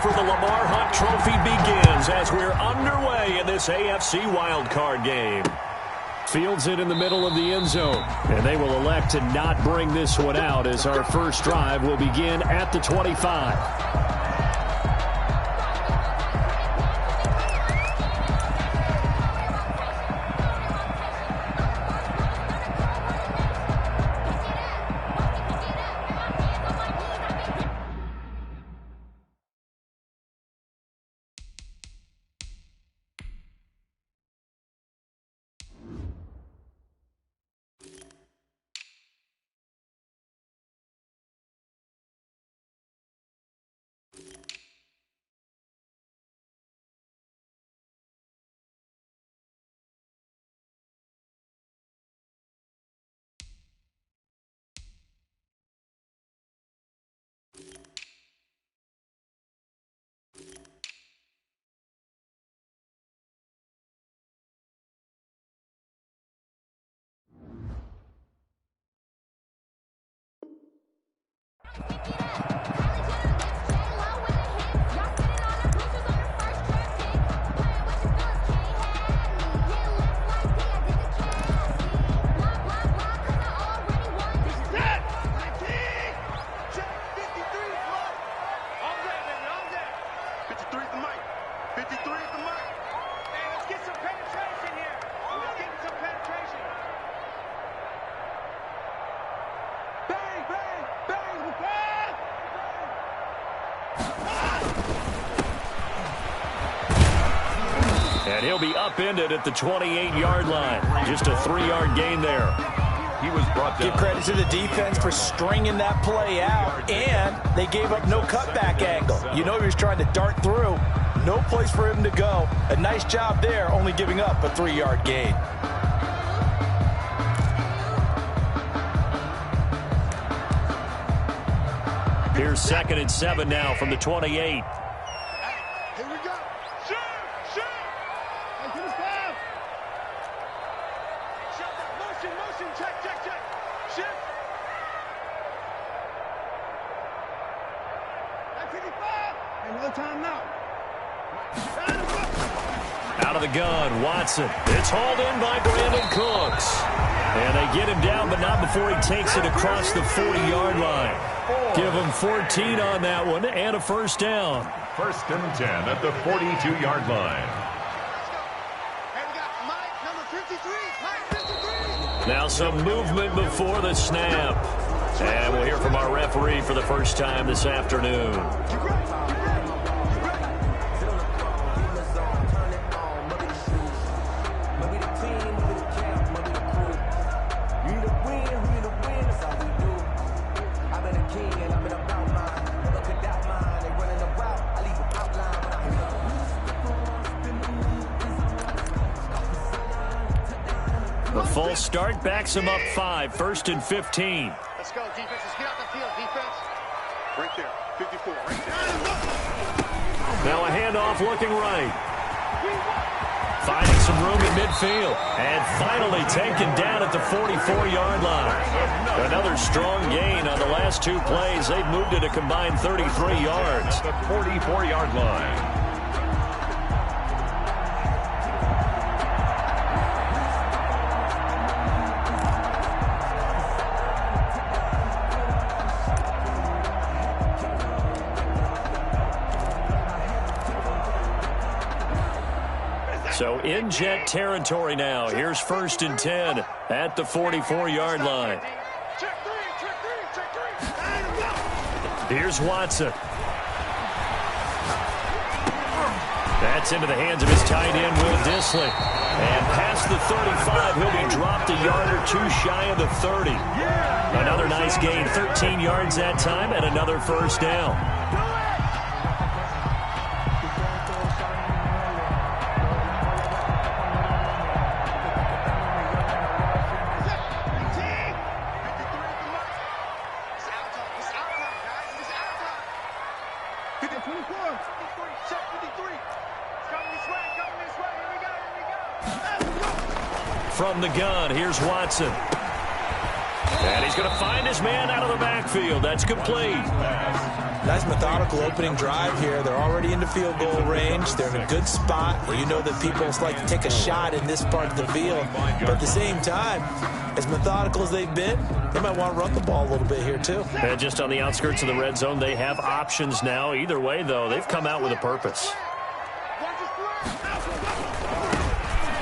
for the Lamar Hunt Trophy begins as we're underway in this AFC wildcard game. Fields it in the middle of the end zone, and they will elect to not bring this one out as our first drive will begin at the 25. And he'll be upended at the 28-yard line. Just a 3-yard gain there. He was brought down. Give credit to the defense for stringing that play out, and they gave up no cutback angle. You know he was trying to dart through. No place for him to go. A nice job there, only giving up a 3-yard gain. Here's 2nd and 7 now from the 28. Here we go. Shoot! Shoot! Hey, give us five. Shut up. Motion. Check. Shift. That's 55. And no time now. Out of the gun, Watson. It's hauled in by Brandon Cooks. And they get him down, but not before he takes it across the 40-yard line. Give him 14 on that one and a first down. 1st and 10 at the 42-yard line. And we got Mike, number 53. Mike 53. Now some movement before the snap. And we'll hear from our referee for the first time this afternoon. The false start backs him up 5, 1st and 15. Let's go, defense. Let's get out the field, defense. Right there, 54, right there. Now a handoff looking right. Finding some room in midfield. And finally taken down at the 44-yard line. Another strong gain on the last 2 plays. They've moved it a combined 33 yards. At the 44-yard line. So in jet territory now. Here's 1st and 10 at the 44-yard line. Check three. Here's Watson. That's into the hands of his tight end, Will Dissly. And past the 35, he'll be dropped a yard or 2 shy of the 30. Another nice gain, 13 yards that time, and another first down. From the gun, here's Watson. And he's going to find his man out of the backfield. That's complete. Nice methodical opening drive here. They're already into field goal range. They're in a good spot. You know that people like to take a shot in this part of the field. But at the same time, as methodical as they've been, they might want to run the ball a little bit here too. And just on the outskirts of the red zone, they have options now. Either way, though, they've come out with a purpose.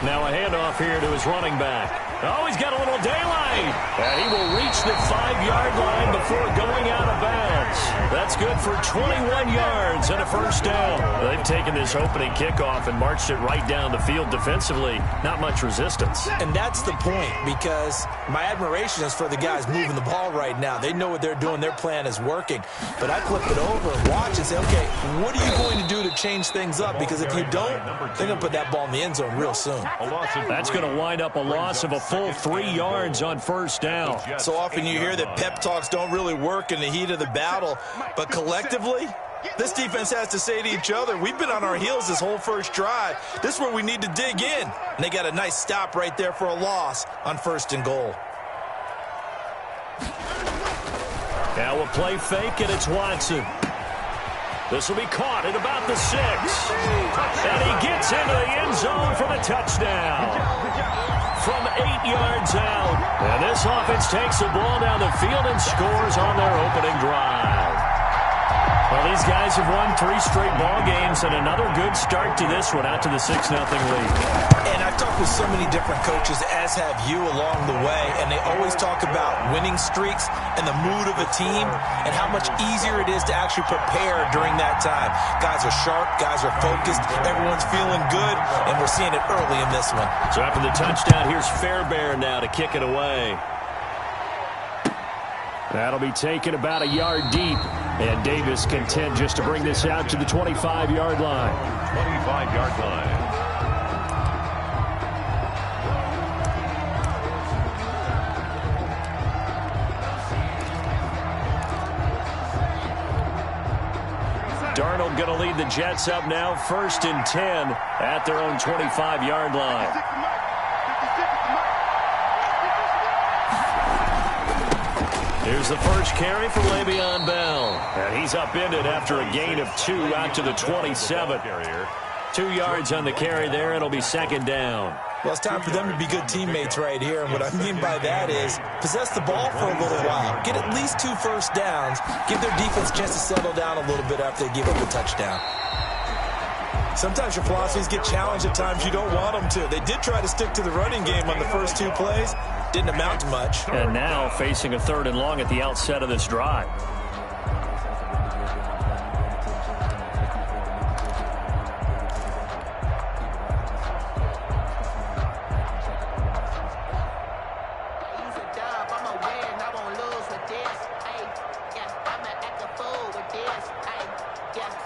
Now a handoff here to his running back. Oh, he's got a little daylight. And he will reach the 5-yard line before going out of bounds. That's good for 21 yards and a first down. They've taken this opening kickoff and marched it right down the field defensively. Not much resistance. And that's the point, because my admiration is for the guys moving the ball right now. They know what they're doing. Their plan is working. But I flip it over and watch and say, okay, what are you going to do to change things up? Because if you don't, they're going to put that ball in the end zone real soon. That's going to wind up a loss of a full 3 yards on first down. So often you hear that pep talks don't really work in the heat of the battle, but collectively, this defense has to say to each other, we've been on our heels this whole first drive. This is where we need to dig in. And they got a nice stop right there for a loss on 1st and goal. Now a play fake, and it's Watson. This will be caught at about the 6. And he gets into the end zone for the touchdown. From 8 yards out. And this offense takes the ball down the field and scores on their opening drive. Well, these guys have won 3 straight ball games, and another good start to this one, out to the 6-0 lead. And I've talked with so many different coaches, as have you along the way, and they always talk about winning streaks and the mood of a team and how much easier it is to actually prepare during that time. Guys are sharp, guys are focused, everyone's feeling good, and we're seeing it early in this one. So after the touchdown, here's Fairbairn now to kick it away. That'll be taken about a yard deep. And Davis content just to bring this out to the 25-yard line. 25-yard line. Darnold going to lead the Jets up now, 1st and 10 at their own 25-yard line. Here's the first carry for Le'Veon Bell. And he's upended after a gain of 2 out to the 27. 2 yards on the carry there. It'll be 2nd down. Well, it's time for them to be good teammates right here. And what I mean by that is possess the ball for a little while. Get at least 2 first downs. Give their defense a chance to settle down a little bit after they give up a touchdown. Sometimes your philosophies get challenged at times you don't want them to. They did try to stick to the running game on the first 2 plays. Didn't amount to much. And now facing a 3rd and long at the outset of this drive.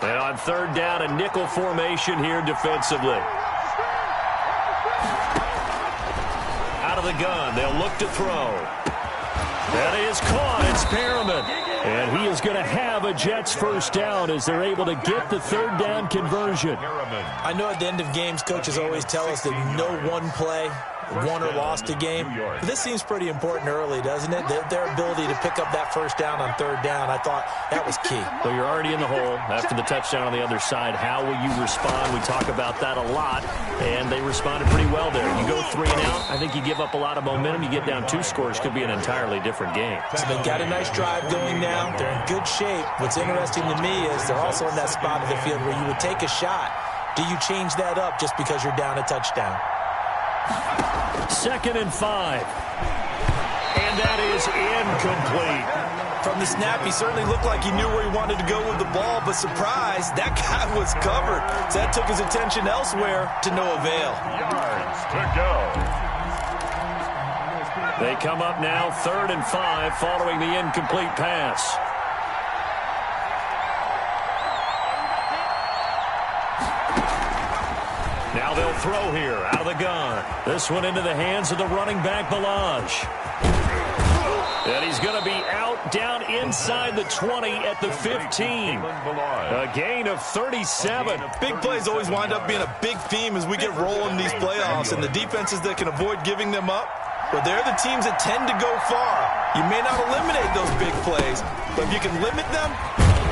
And on 3rd down, a nickel formation here defensively. Out of the gun, they'll look to throw. That is caught. It's Perriman. And he is going to have a Jets first down as they're able to get the 3rd down conversion. I know at the end of games, coaches always tell us that no one play won or lost a game. But this seems pretty important early, doesn't it? Their ability to pick up that first down on 3rd down, I thought that was key. Well, you're already in the hole after the touchdown on the other side. How will you respond? We talk about that a lot, and they responded pretty well there. You go 3 and out, I think you give up a lot of momentum. You get down 2 scores, could be an entirely different game. So they've got a nice drive going now. They're in good shape. What's interesting to me is they're also in that spot of the field where you would take a shot. Do you change that up just because you're down a touchdown? 2nd and 5. And that is incomplete. From the snap, he certainly looked like he knew where he wanted to go with the ball, but surprise, that guy was covered. So that took his attention elsewhere to no avail. Yards to go. They come up now 3rd and 5 following the incomplete pass. Now they'll throw here out of the gun. This one into the hands of the running back, Balaj. And he's going to be out down inside the 20 at the 15. A gain of 37. Big plays always wind up being a big theme as we get rolling these playoffs, and the defenses that can avoid giving them up, well, they're the teams that tend to go far. You may not eliminate those big plays, but if you can limit them,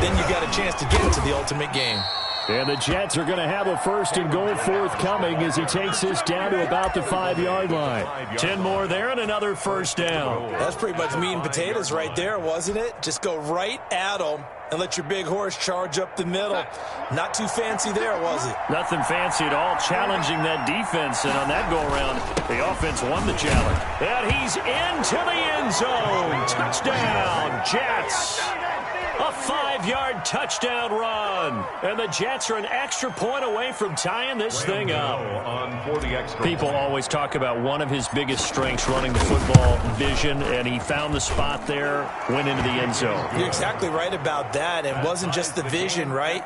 then you got a chance to get into the ultimate game. And the Jets are going to have a 1st and goal forthcoming as he takes this down to about the 5-yard line. 10 more there and another 1st down. That's pretty much meat and potatoes right there, wasn't it? Just go right at them and let your big horse charge up the middle. Not too fancy there, was it? Nothing fancy at all, challenging that defense. And on that go-around, the offense won the challenge. And he's into the end zone. Touchdown, Jets. A 5-yard touchdown run. And the Jets are an extra point away from tying this thing up. People always talk about one of his biggest strengths running the football, vision, and he found the spot there, went into the end zone. You're exactly right about that. It wasn't just the vision, right?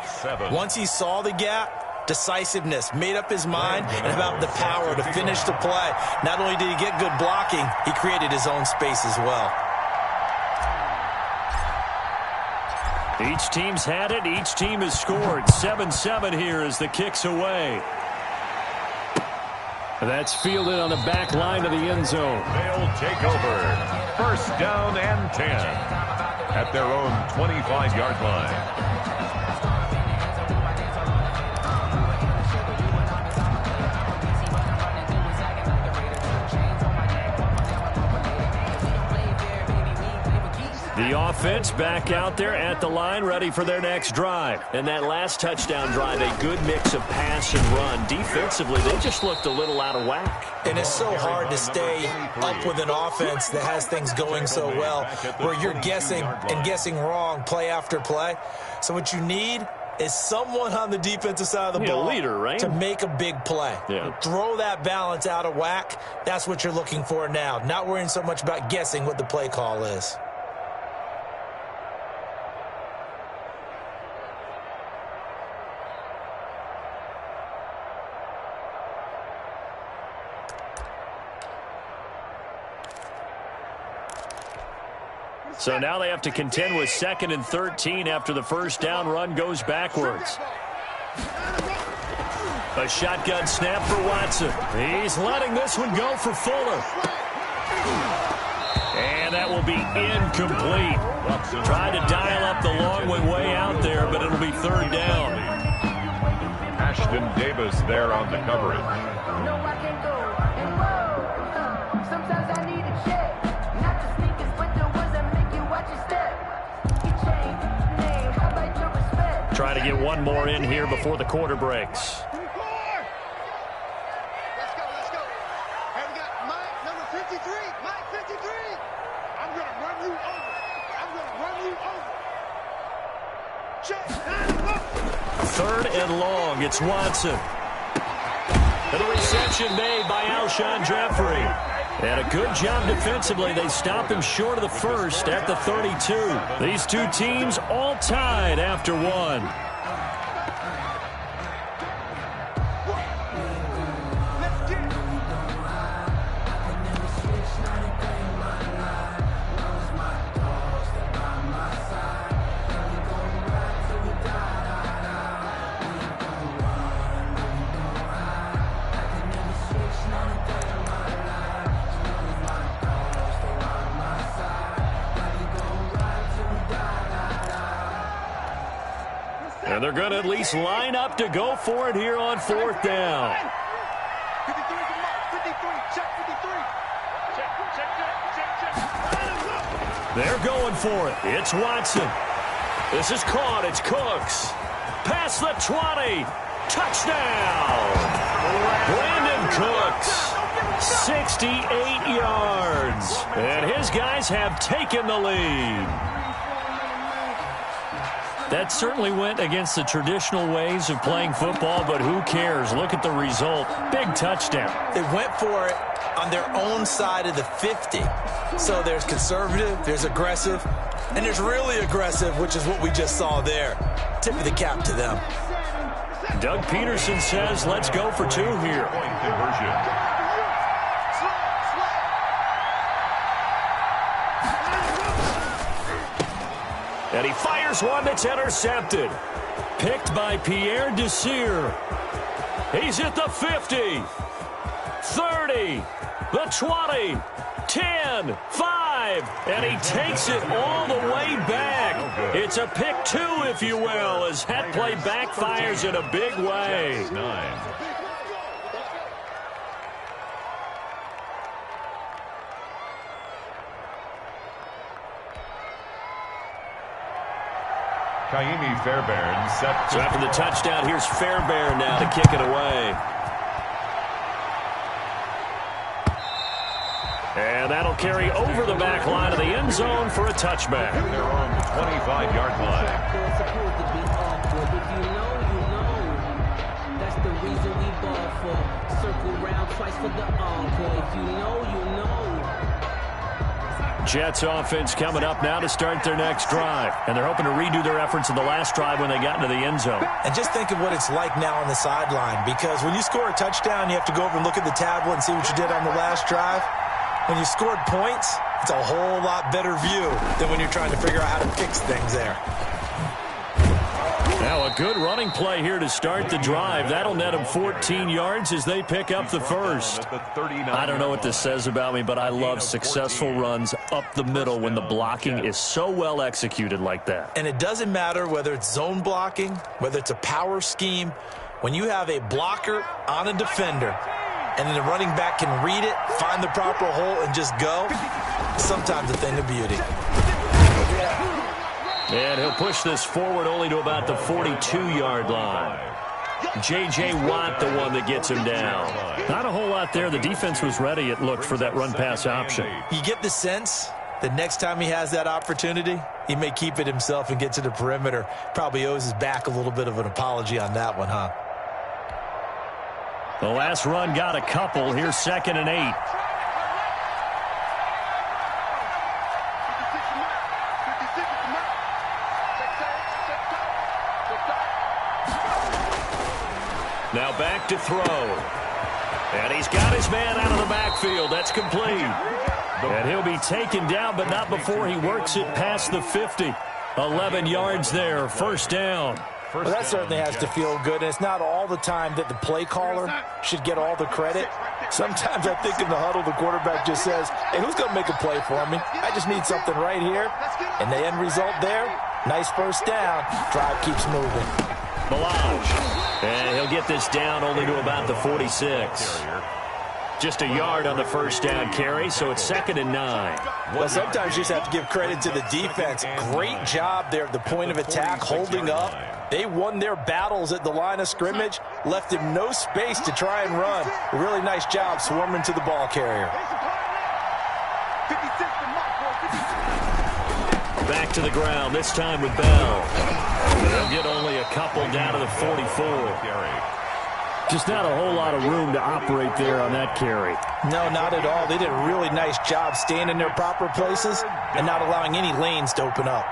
Once he saw the gap, decisiveness, made up his mind, and about the power to finish the play. Not only did he get good blocking, he created his own space as well. Each team's had it. Each team has scored. 7-7 here as the kick's away. That's fielded on the back line of the end zone. They'll take over. 1st down and 10 at their own 25-yard line. The offense back out there at the line, ready for their next drive. And that last touchdown drive, a good mix of pass and run. Defensively, they just looked a little out of whack. And it's so hard to stay up with an offense that has things going so well, where you're guessing and guessing wrong play after play. So what you need is someone on the defensive side of the ball, leader, right? To make a big play. Yeah. Throw that balance out of whack. That's what you're looking for now. Not worrying so much about guessing what the play call is. So now they have to contend with 2nd and 13 after the 1st down run goes backwards. A shotgun snap for Watson. He's letting this one go for Fuller. And that will be incomplete. Tried to dial up the long way out there, but it'll be 3rd down. Ashton Davis there on the coverage. Try to get one more in here before the quarter breaks. Let's go. Hey, we got Mike, number 53. Mike, 53. I'm going to run you over. Check. 3rd and long. It's Watson. And the reception made by Alshon Jeffrey. And a good job defensively. They stop him short of the 1st at the 32. These two teams all tied after one. And they're going to at least line up to go for it here on 4th down. 53, check 53. Check. They're going for it. It's Watson. This is caught. It's Cooks. Past the 20. Touchdown. Brandon Cooks. 68 yards. And his guys have taken the lead. That certainly went against the traditional ways of playing football, but who cares? Look at the result. Big touchdown. They went for it on their own side of the 50. So there's conservative, there's aggressive, and there's really aggressive, which is what we just saw there. Tip of the cap to them. Doug Peterson says, let's go for 2 here. Point conversion. And he fires one that's intercepted. Picked by Pierre Desir. He's at the 50. 30. The 20. 10. 5. drive, and he takes it all the way back. It's a pick two, if you will, as that play backfires in a big way. 9. Kaimi Fairbairn set. So after the touchdown, here's Fairbairn now to kick it away. And that'll carry over the back line of the end zone for a touchback. Their own 25-yard line. That's the reason we ball for. Circle round twice for the encore. If you know, you know. Jets offense coming up now to start their next drive. And they're hoping to redo their efforts in the last drive when they got into the end zone. And just think of what it's like now on the sideline, because when you score a touchdown, you have to go over and look at the tablet and see what you did on the last drive. When you scored points, it's a whole lot better view than when you're trying to figure out how to fix things there. Now a good running play here to start the drive. That'll net them 14 yards as they pick up the first. I don't know what this says about me, but I love successful runs up the middle when the blocking is so well executed like that. And it doesn't matter whether it's zone blocking, whether it's a power scheme. When you have a blocker on a defender, and then the running back can read it, find the proper hole, and just go, sometimes a thing of beauty. And he'll push this forward only to about the 42-yard line. J.J. Watt, the one that gets him down. Not a whole lot there. The defense was ready, it looked, for that run-pass option. You get the sense that next time he has that opportunity, he may keep it himself and get to the perimeter. Probably owes his back a little bit of an apology on that one, huh? The last run got a couple. Here's 2nd and 8. Now back to throw. And he's got his man out of the backfield. That's complete. And he'll be taken down, but not before he works it past the 50. 11 yards there, first down. Well, that certainly has to feel good. And it's not all the time that the play caller should get all the credit. Sometimes I think in the huddle, the quarterback just says, hey, who's going to make a play for me? I just need something right here. And the end result there, nice first down. Drive keeps moving. Melange. And he'll get this down only to about the 46. Just a yard on the first down carry, so it's 2nd and 9. Well, sometimes you just have to give credit to the defense. Great job there at the point of attack, holding up. They won their battles at the line of scrimmage, left him no space to try and run. A really nice job swarming to the ball carrier. Back to the ground, this time with Bell. They'll get only a couple down to the 44. Just not a whole lot of room to operate there on that carry. No, not at all. They did a really nice job staying in their proper places and not allowing any lanes to open up.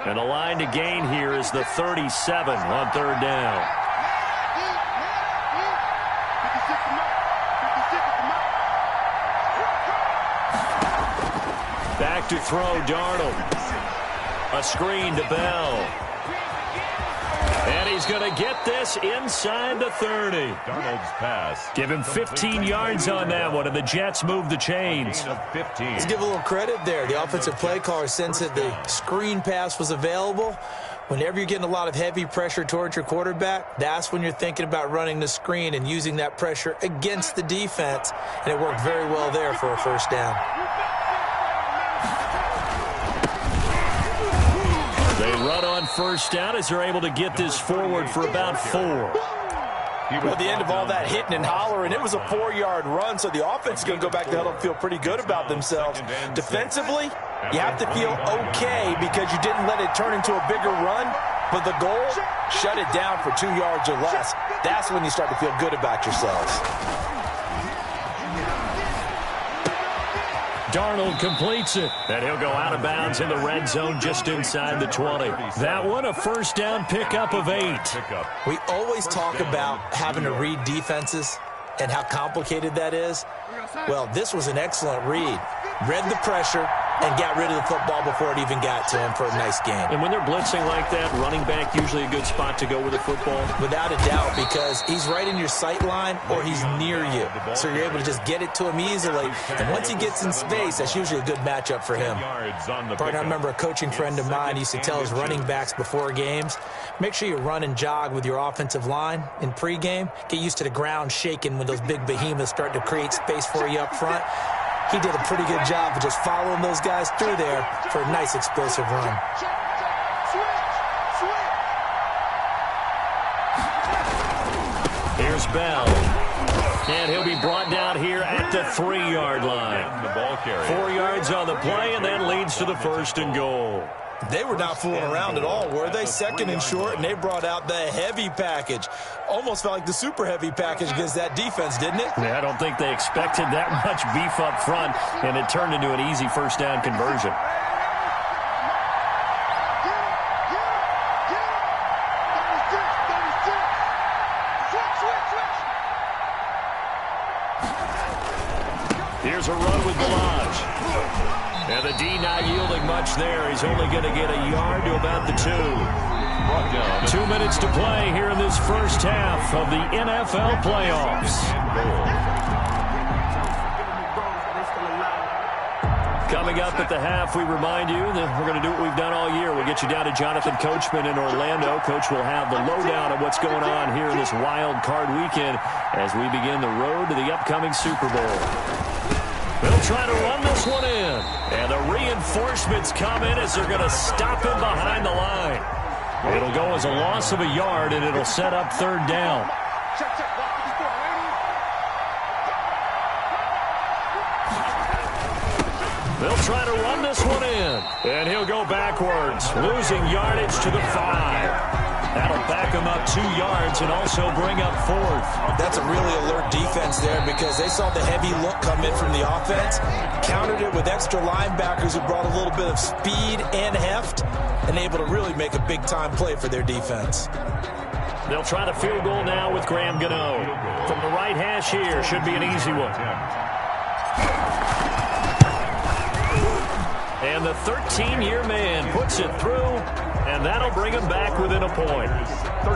And the line to gain here is the 37 on 3rd down. Back to throw, Darnold. A screen to Bell. And he's going to get this inside the 30. Darnold's pass. Give him 15 yards on that one, and the Jets move the chains. Let's give a little credit there. The offensive play caller sensed that the screen pass was available. Whenever you're getting a lot of heavy pressure towards your quarterback, that's when you're thinking about running the screen and using that pressure against the defense. And it worked very well there for a first down. They run on first down as they're able to get this forward for about 4. Well, at the end of all that hitting and hollering, it was a 4-yard run, so the offense is going to go back to huddle and feel pretty good about themselves. Defensively, you have to feel okay because you didn't let it turn into a bigger run, but the goal, shut it down for 2 yards or less. That's when you start to feel good about yourselves. Darnold completes it, and he'll go out of bounds in the red zone just inside the 20. That one, a first down pickup of 8. We always talk about having to read defenses and how complicated that is. Well, this was an excellent read. Read the pressure, and got rid of the football before it even got to him for a nice gain. And when they're blitzing like that, running back usually a good spot to go with the football? Without a doubt, because he's right in your sight line or he's near you. So you're able to just get it to him easily. And once he gets in space, that's usually a good matchup for him. Partner, I remember a coaching friend of mine used to tell his running backs before games, make sure you run and jog with your offensive line in pregame. Get used to the ground shaking when those big behemoths start to create space for you up front. He did a pretty good job of just following those guys through there for a nice explosive run. Here's Bell. And he'll be brought down here at the 3-yard line. 4 yards on the play, and that leads to the 1st and goal. They were not fooling around at all, were they? 2nd and short, and they brought out the heavy package. Almost felt like the super heavy package against that defense, didn't it? Yeah, I don't think they expected that much beef up front, and it turned into an easy 1st down conversion. Here's a run with Balaj. And the D not yielding much there. He's only going to get a yard to about the 2. 2 minutes to play here in this first half of the NFL playoffs. Coming up at the half, we remind you that we're going to do what we've done all year. We'll get you down to Jonathan Coachman in Orlando. Coach will have the lowdown of what's going on here in this wild card weekend as we begin the road to the upcoming Super Bowl. They'll try to run this one in. And the reinforcements come in as they're going to stop him behind the line. It'll go as a loss of a yard, and it'll set up 3rd down. They'll try to run this one in. And he'll go backwards, losing yardage to the 5. That'll back him up 2 yards and also bring up 4th. That's a really alert defense there because they saw the heavy look come in from the offense, countered it with extra linebackers who brought a little bit of speed and heft, and able to really make a big-time play for their defense. They'll try the field goal now with Graham Gano. From the right hash here, should be an easy one. And the 13-year man puts it through, and that'll bring him back within a point.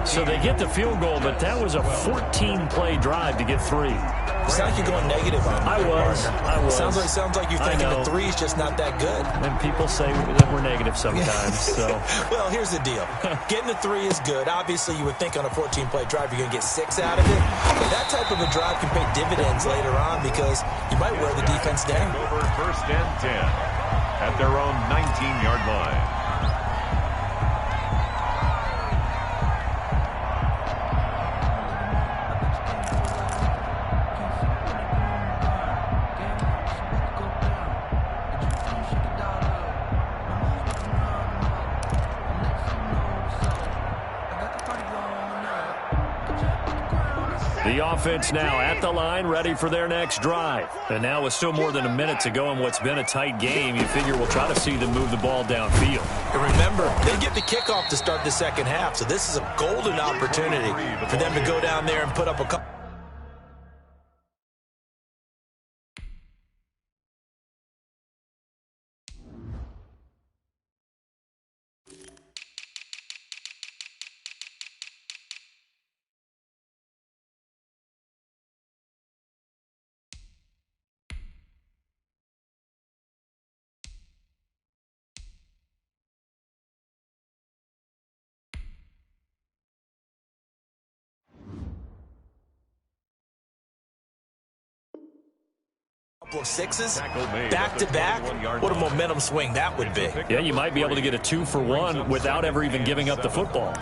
So they get the field goal, but that was a 14-play drive to get 3. It sounds like you're going negative on me. I was. Sounds like you're thinking the 3 is just not that good. And people say that we're negative sometimes. So, well, here's the deal. Getting the 3 is good. Obviously, you would think on a 14-play drive you're going to get 6 out of it. But that type of a drive can pay dividends later on because you might wear the defense down. Over 1st and 10 at their own 19-yard line. The offense now at the line, ready for their next drive. And now with still more than a minute to go in what's been a tight game, you figure we'll try to see them move the ball downfield. And remember, they get the kickoff to start the 2nd half, so this is a golden opportunity for them to go down there and put up a couple. Of 6s back-to-back, what a momentum swing that would be. Yeah, you might be able to get a 2-for-1 without ever even giving up the football.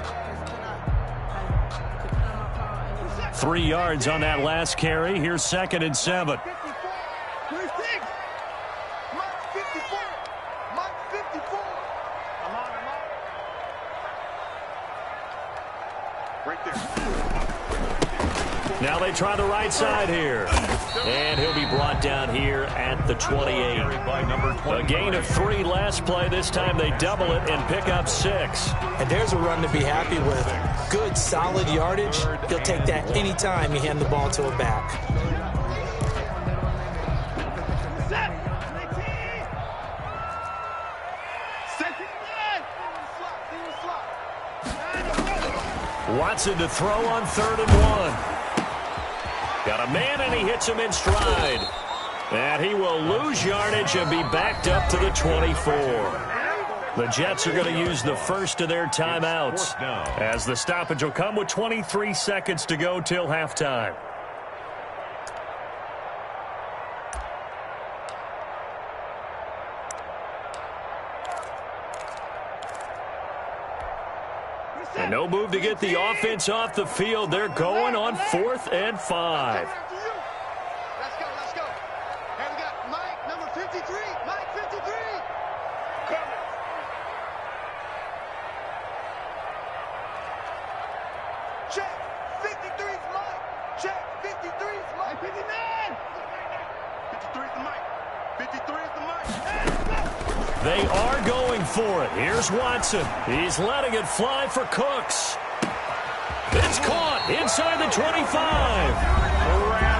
3 yards on that last carry. Here's 2nd and 7. Now they try the right side here. And he'll be brought down here at the 28. A gain of 3 last play. This time they double it and pick up 6. And there's a run to be happy with. Good, solid yardage. He'll take that anytime you hand the ball to a back. Watson to throw on 3rd and 1. Got a man, and he hits him in stride. And he will lose yardage and be backed up to the 24. The Jets are going to use the first of their timeouts, as the stoppage will come with 23 seconds to go till halftime. And no move to get the offense off the field. They're going on 4th and 5. Let's go, let's go. And we got Mike, number 53. Mike, 53. Coming. Check. 53's Mike. Check. 53's Mike. 59. 53's the Mike. 53's the Mike. They are going for it. Here's Watson. He's letting it fly for Cooks. It's caught inside the 25.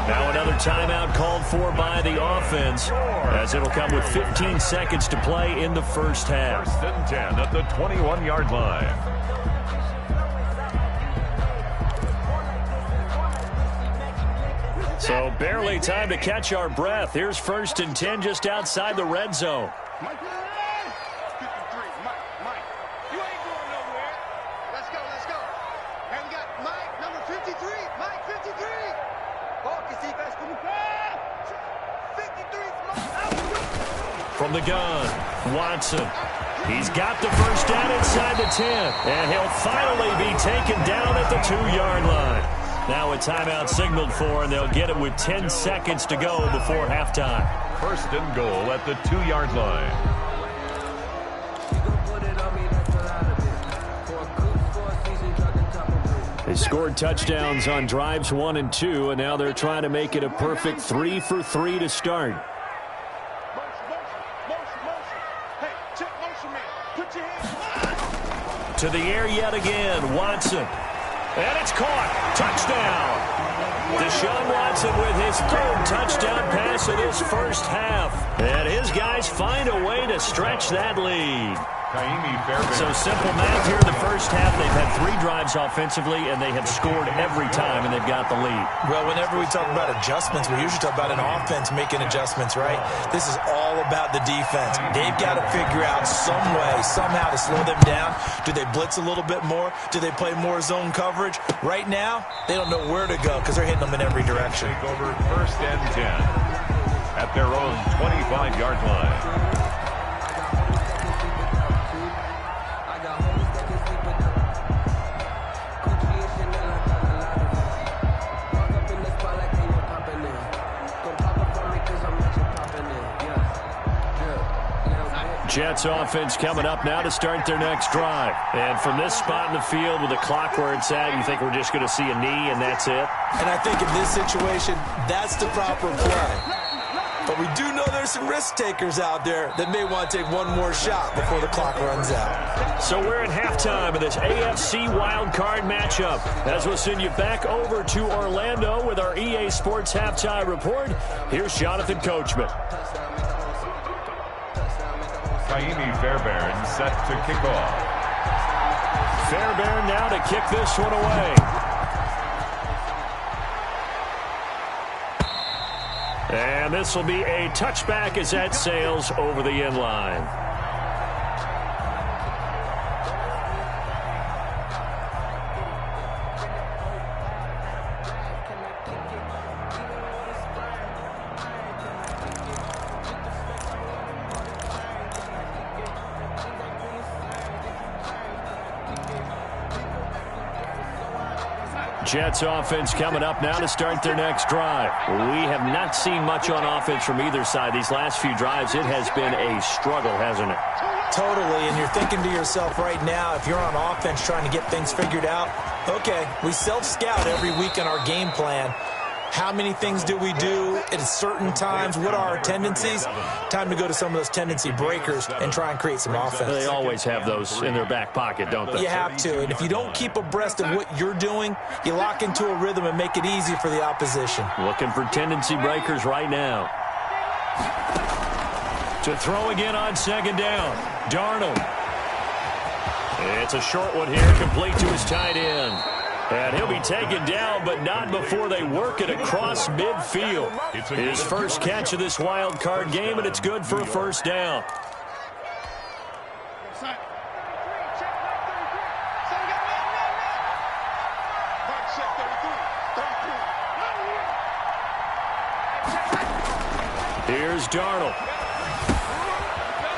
Now another timeout called for by the offense, as it'll come with 15 seconds to play in the first half. 1st and 10 at the 21-yard line. So barely time to catch our breath. Here's 1st and 10 just outside the red zone. Mike, 53. Mike. You ain't going nowhere. Let's go, let's go. And we got Mike, number 53. Mike, 53. Focus, defense. 53's Mike. From the gun, Watson. He's got the first down inside the 10. And he'll finally be taken down at the 2-yard line. Now a timeout signaled for, and they'll get it with 10 seconds to go before halftime. 1st and goal at the 2-yard line. They scored touchdowns on drives 1 and 2, and now they're trying to make it a perfect 3 for 3 to start. Motion. Hey, check motion, man. Put your hands. To the air yet again, Watson. And it's caught. Touchdown. Deshaun Watson with his 3rd touchdown pass of this first half. And his guys find a way to stretch that lead. So simple math here. The first half, they've had 3 drives offensively, and they have scored every time, and they've got the lead. Well, whenever we talk about adjustments, we usually talk about an offense making adjustments, right? This is all about the defense. They've got to figure out some way, somehow to slow them down. Do they blitz a little bit more? Do they play more zone coverage? Right now, they don't know where to go because they're hitting them in every direction. Take over 1st and 10 at their own 25-yard line. Jets offense coming up now to start their next drive. And from this spot in the field with the clock where it's at, you think we're just going to see a knee and that's it? And I think in this situation, that's the proper play. But we do know there's some risk takers out there that may want to take one more shot before the clock runs out. So we're at halftime of this AFC wildcard matchup. As we'll send you back over to Orlando with our EA Sports Halftime Report, here's Jonathan Coachman. Fairbairn set to kick off. Fairbairn now to kick this one away. And this will be a touchback as that sails over the end line. Jets offense coming up now to start their next drive. We have not seen much on offense from either side. These last few drives, it has been a struggle, hasn't it? Totally, and you're thinking to yourself right now, if you're on offense trying to get things figured out, okay, we self-scout every week in our game plan. How many things do we do at certain times? What are our tendencies? Time to go to some of those tendency breakers and try and create some offense. They always have those in their back pocket, don't they? You have to, and if you don't keep abreast of what you're doing, you lock into a rhythm and make it easy for the opposition. Looking for tendency breakers right now. To throw again on 2nd down. Darnold. It's a short one here, complete to his tight end. And he'll be taken down, but not before they work it across midfield. His first catch of this wild card game, and it's good for a first down. Here's Darnold.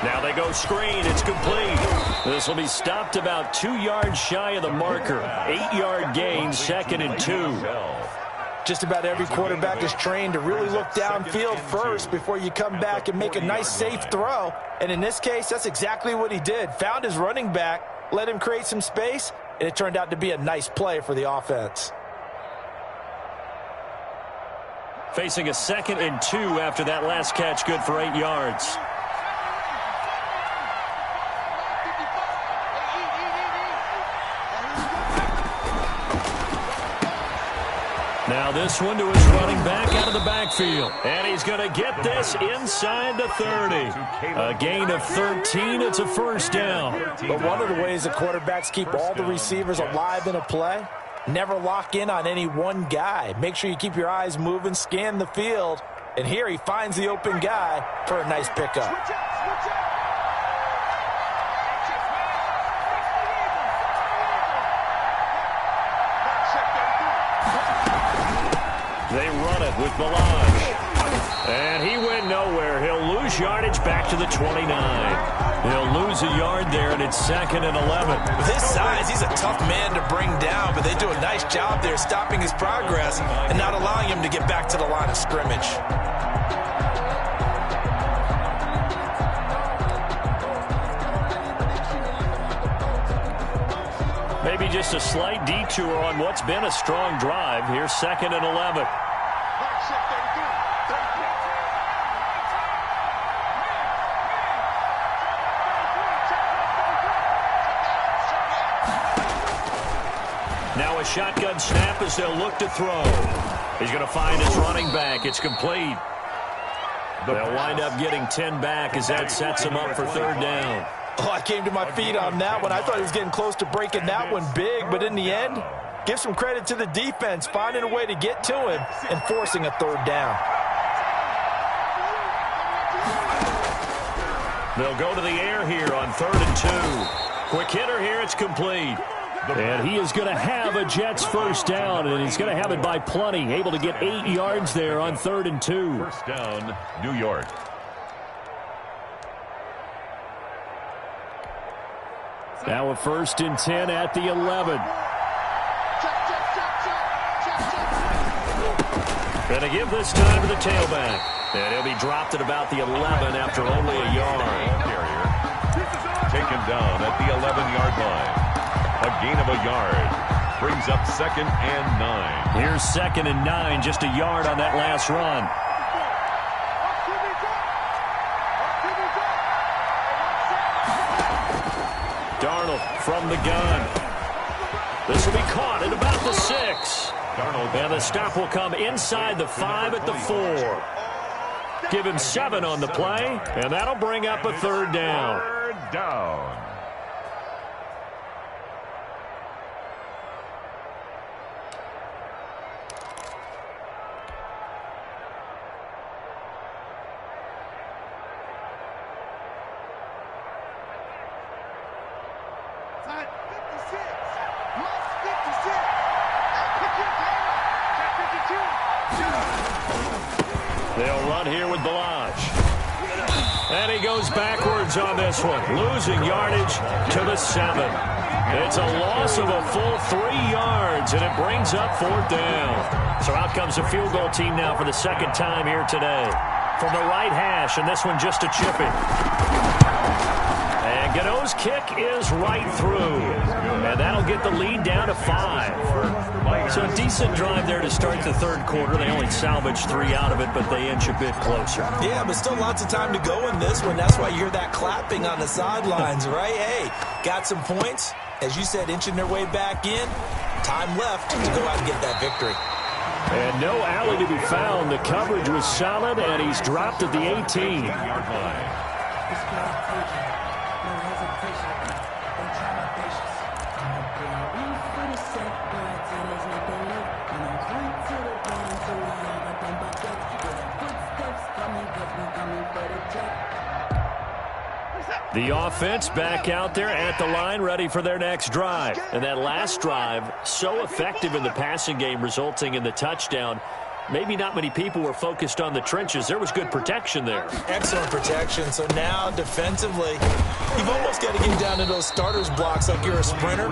Now they go screen. It's complete. This will be stopped about 2 yards shy of the marker. 8-yard gain, 2nd and 2. Just about every quarterback is trained to really look downfield first before you come back and make a nice, safe throw. And in this case, that's exactly what he did. Found his running back, let him create some space, and it turned out to be a nice play for the offense. Facing a 2nd and 2 after that last catch, good for 8 yards. Now this one to his running back out of the backfield. And he's going to get this inside the 30. A gain of 13. It's a first down. But one of the ways the quarterbacks keep all the receivers alive in a play, never lock in on any one guy. Make sure you keep your eyes moving, scan the field. And here he finds the open guy for a nice pickup. They run it with Melange. And he went nowhere. He'll lose yardage back to the 29. He'll lose a yard there, and it's 2nd and 11. With his size, he's a tough man to bring down, but they do a nice job there stopping his progress and not allowing him to get back to the line of scrimmage. Maybe just a slight detour on what's been a strong drive. Here's 2nd and 11. Now a shotgun snap as they'll look to throw. He's going to find his running back. It's complete. They'll wind up getting 10 back as that sets him up for 3rd down. Oh, I came to my feet on that one. I thought he was getting close to breaking that one big, but in the end, give some credit to the defense, finding a way to get to him and forcing a 3rd down. They'll go to the air here on 3rd and 2. Quick hitter here, it's complete. And he is going to have a Jets first down, and he's going to have it by plenty. Able to get 8 yards there on 3rd and 2. First down, New York. Now a 1st and 10 at the 11. Going to give this time to the tailback. And he'll be dropped at about the 11 after only a yard. Carrier taken down at the 11-yard line. A gain of a yard. Brings up 2nd and 9. Here's 2nd and 9, just a yard on that last run. Darnold from the gun. This will be caught at about the 6. And the stop will come inside the 5 at the 4. Give him 7 on the play, and that'll bring up a 3rd down. 3rd down. They'll run here with Melange. And he goes backwards on this one, losing yardage to the 7. It's a loss of a full 3 yards, and it brings up 4th down. So out comes the field goal team now for the 2nd time here today. From the right hash, and this one just a chipping. And Gano's kick is right through. And that'll get the lead down to 5. So a decent drive there to start the 3rd quarter. They only salvaged 3 out of it, but they inch a bit closer. Yeah, but still lots of time to go in this one. That's why you hear that clapping on the sidelines, right? Hey, got some points. As you said, inching their way back in. Time left to go out and get that victory. And no alley to be found. The coverage was solid, and he's dropped at the 18. The offense back out there at the line, ready for their next drive. And that last drive, so effective in the passing game, resulting in the touchdown. Maybe not many people were focused on the trenches. There was good protection there. Excellent protection. So now, defensively, you've almost got to get down to those starters blocks like you're a sprinter.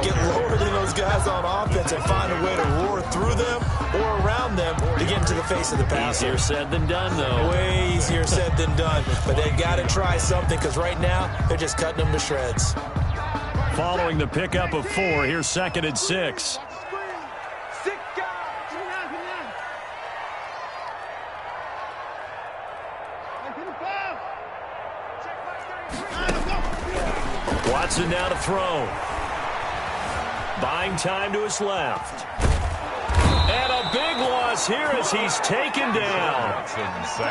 Get lower than those guys on offense and find a way to roar through them or around them to get into the face of the passer. Easier said than done, though. Way easier said than done. But they've got to try something because right now, they're just cutting them to shreds. Following the pickup of 4, here's 2nd and 6. Watson now to throw. Buying time to his left. And a big loss here as he's taken down.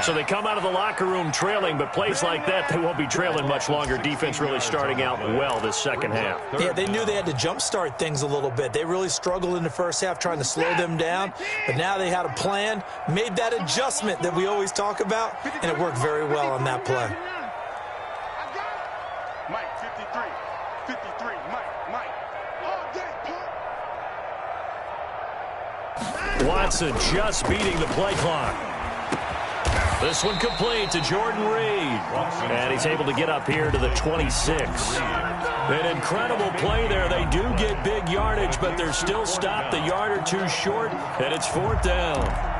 So they come out of the locker room trailing, but plays like that, they won't be trailing much longer. Defense really starting out well this second half. Yeah, they knew they had to jumpstart things a little bit. They really struggled in the first half trying to slow them down, but now they had a plan, made that adjustment that we always talk about, and it worked very well on that play. Mike, 53, Mike, all day, Watson just beating the play clock. This one complete to Jordan Reed. And he's able to get up here to the 26. An incredible play there. They do get big yardage, but they're still stopped a yard or two short, and it's 4th down.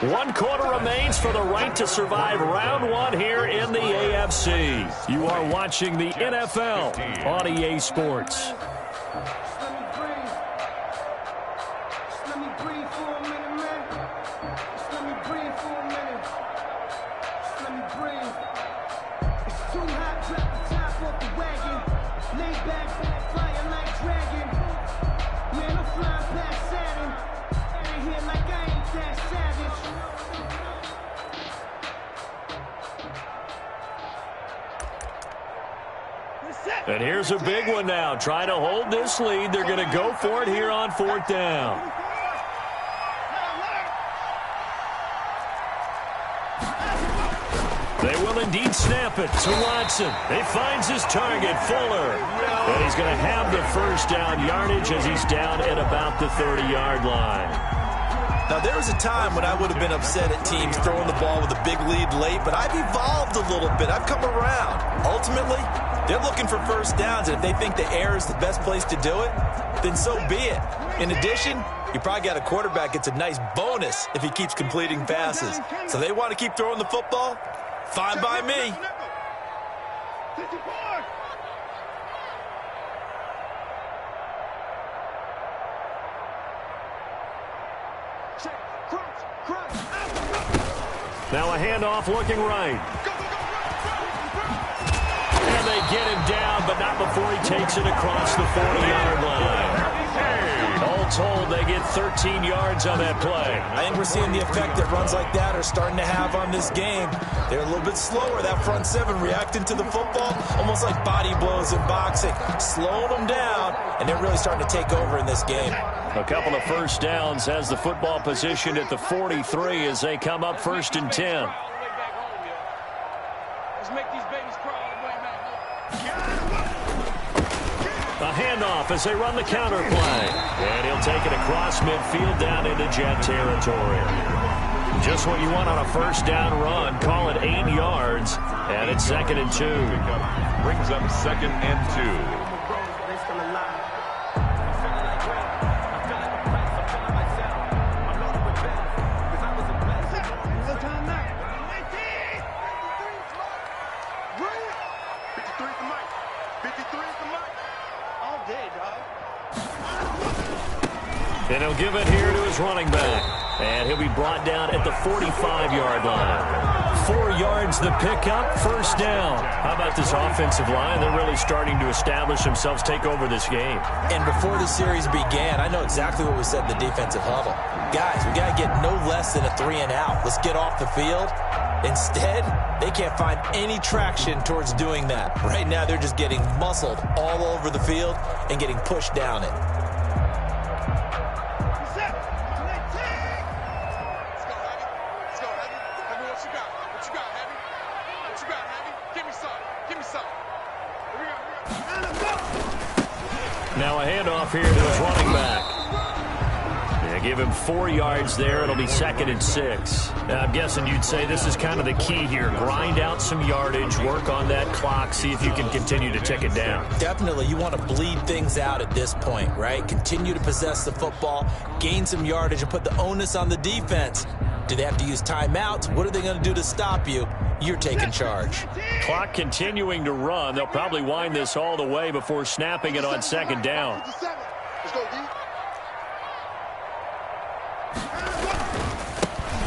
One quarter remains for the right to survive round 1 here in the AFC. You are watching the NFL on EA Sports. And here's a big one now. Trying to hold this lead. They're going to go for it here on 4th down. They will indeed snap it to Watson. He finds his target, Fuller. And he's going to have the first down yardage as he's down at about the 30-yard line. Now, there was a time when I would have been upset at teams throwing the ball with a big lead late, but I've evolved a little bit. I've come around. Ultimately, they're looking for first downs, and if they think the air is the best place to do it, then so be it. In addition, you probably got a quarterback gets a nice bonus if he keeps completing passes. So they want to keep throwing the football? Fine by me. Now a handoff looking right. And they get him down, but not before he takes it across the 40-yard line. All told, they get 13 yards on that play. I think we're seeing the effect that runs like that are starting to have on this game. They're a little bit slower, that front seven, reacting to the football, almost like body blows in boxing. Slowing them down, and they're really starting to take over in this game. A couple of first downs has the football positioned at the 43 as they come up 1st and 10. A handoff as they run the counter play. And he'll take it across midfield down into Jet territory. Just what you want on a first down run. Call it 8 yards. And it's 2nd and 2. Brings up 2nd and 2. And he'll give it here to his running back. And he'll be brought down at the 45-yard line. 4 yards the pickup, first down. How about this offensive line? They're really starting to establish themselves, take over this game. And before the series began, I know exactly what we said in the defensive huddle. Guys, we got to get no less than a 3-and-out. Let's get off the field. Instead, they can't find any traction towards doing that. Right now, they're just getting muscled all over the field and getting pushed down it. Now a handoff here to his running back. Yeah, give him 4 yards there. It'll be 2nd and 6. Now, I'm guessing you'd say this is kind of the key here. Grind out some yardage, work on that clock, see if you can continue to tick it down. Definitely. You want to bleed things out at this point, right? Continue to possess the football, gain some yardage, and put the onus on the defense. Do they have to use timeouts? What are they going to do to stop you? You're taking charge. Clock continuing to run. They'll probably wind this all the way before snapping it on 2nd down. Let's go, D.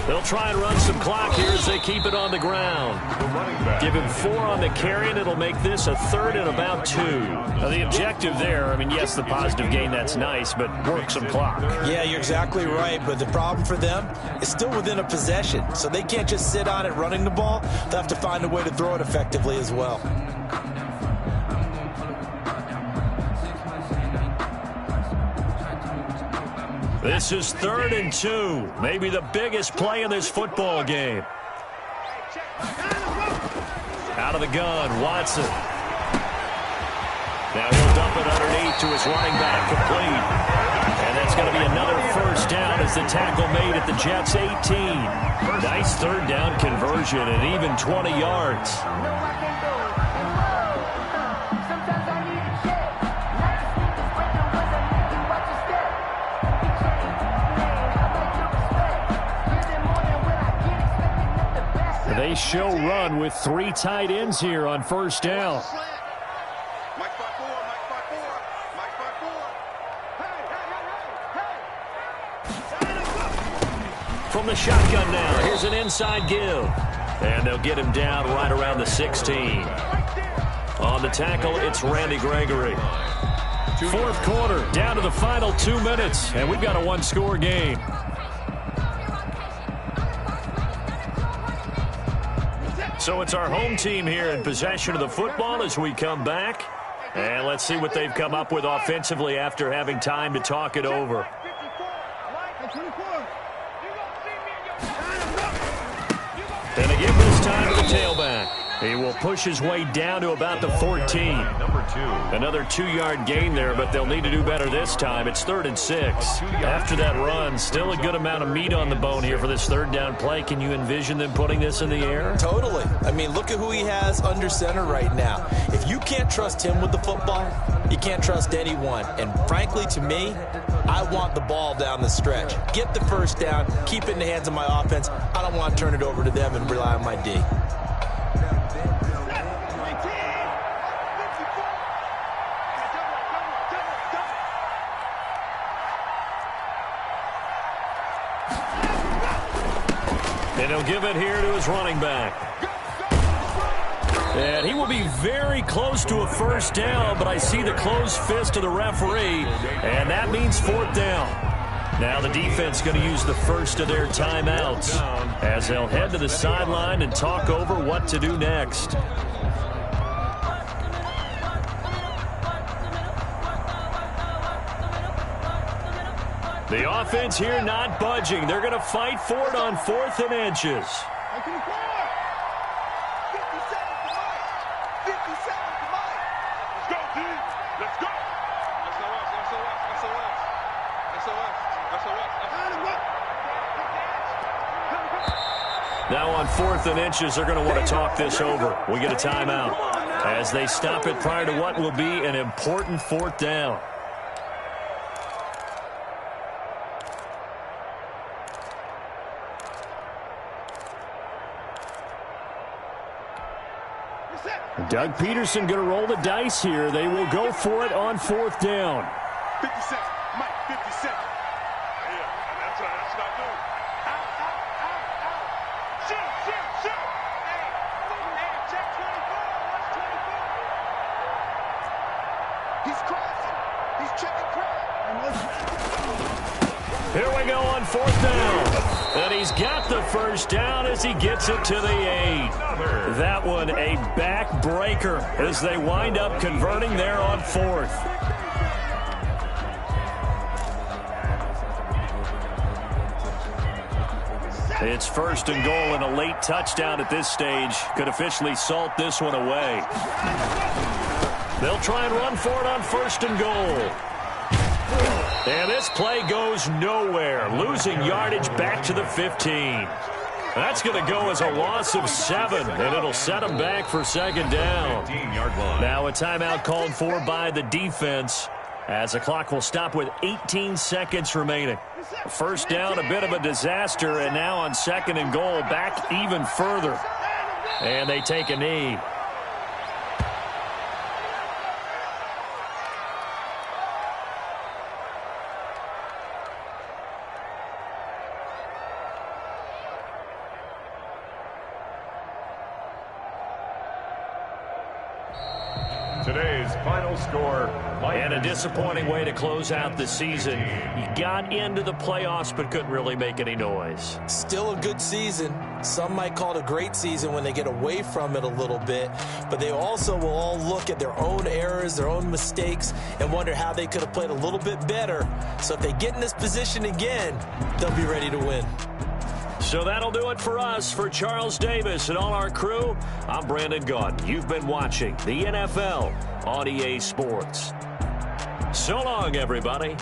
They'll try and run some clock here as they keep it on the ground. Give him 4 on the carry, and it'll make this a 3rd and about 2. Now, the objective there, I mean, yes, the positive gain, that's nice, but work some clock. Yeah, you're exactly right, but the problem for them is still within a possession, so they can't just sit on it running the ball. They'll have to find a way to throw it effectively as well. This is 3rd and 2, maybe the biggest play in this football game. Out of the gun, Watson. Now he'll dump it underneath to his running back, complete. And that's going to be another first down as the tackle made at the Jets' 18. Nice 3rd down conversion and even 20 yards. They show run with 3 tight ends here on first down. From the shotgun now, here's an inside give. And they'll get him down right around the 16. On the tackle, it's Randy Gregory. 4th quarter, down to the final 2 minutes, and we've got a 1-score game. So it's our home team here in possession of the football as we come back. And let's see what they've come up with offensively after having time to talk it over. And they give this time to the tailback. He will push his way down to about the 14. Another 2-yard gain there, but they'll need to do better this time. It's 3rd and 6. After that run, still a good amount of meat on the bone here for this 3rd down play. Can you envision them putting this in the air? Totally. I mean, look at who he has under center right now. If you can't trust him with the football, you can't trust anyone. And frankly, to me, I want the ball down the stretch. Get the first down, keep it in the hands of my offense. I don't want to turn it over to them and rely on my D. And he'll give it here to his running back. And he will be very close to a first down, but I see the closed fist of the referee, and that means 4th down. Now the defense going to use the first of their timeouts as they'll head to the sideline and talk over what to do next. The offense here not budging. They're going to fight for it on 4th and inches. Now on 4th and inches, they're going to want to talk this over. We get a timeout as they stop it prior to what will be an important 4th down. Doug Peterson going to roll the dice here. They will go for it on 4th down. 50 seconds. Mike, 50 seconds. Yeah, that's what I do. Out. Shoot. He's crossing. He's checking crowd. Here we go on 4th down. And he's got the first down as he gets it to the 8. That one a backbreaker as they wind up converting there on 4th. It's 1st and goal, and a late touchdown at this stage could officially salt this one away. They'll try and run for it on 1st and goal. And this play goes nowhere, losing yardage back to the 15. That's going to go as a loss of 7, and it'll set them back for 2nd down. Now a timeout called for by the defense as the clock will stop with 18 seconds remaining. 1st down, a bit of a disaster, and now on 2nd and goal, back even further. And they take a knee. Today's final score. And a disappointing way to close out the season. You got into the playoffs but couldn't really make any noise. Still a good season. Some might call it a great season when they get away from it a little bit. But they also will all look at their own errors, their own mistakes, and wonder how they could have played a little bit better. So if they get in this position again, they'll be ready to win. So that'll do it for us. For Charles Davis and all our crew, I'm Brandon Gaudin. You've been watching the NFL on EA Sports. So long, everybody.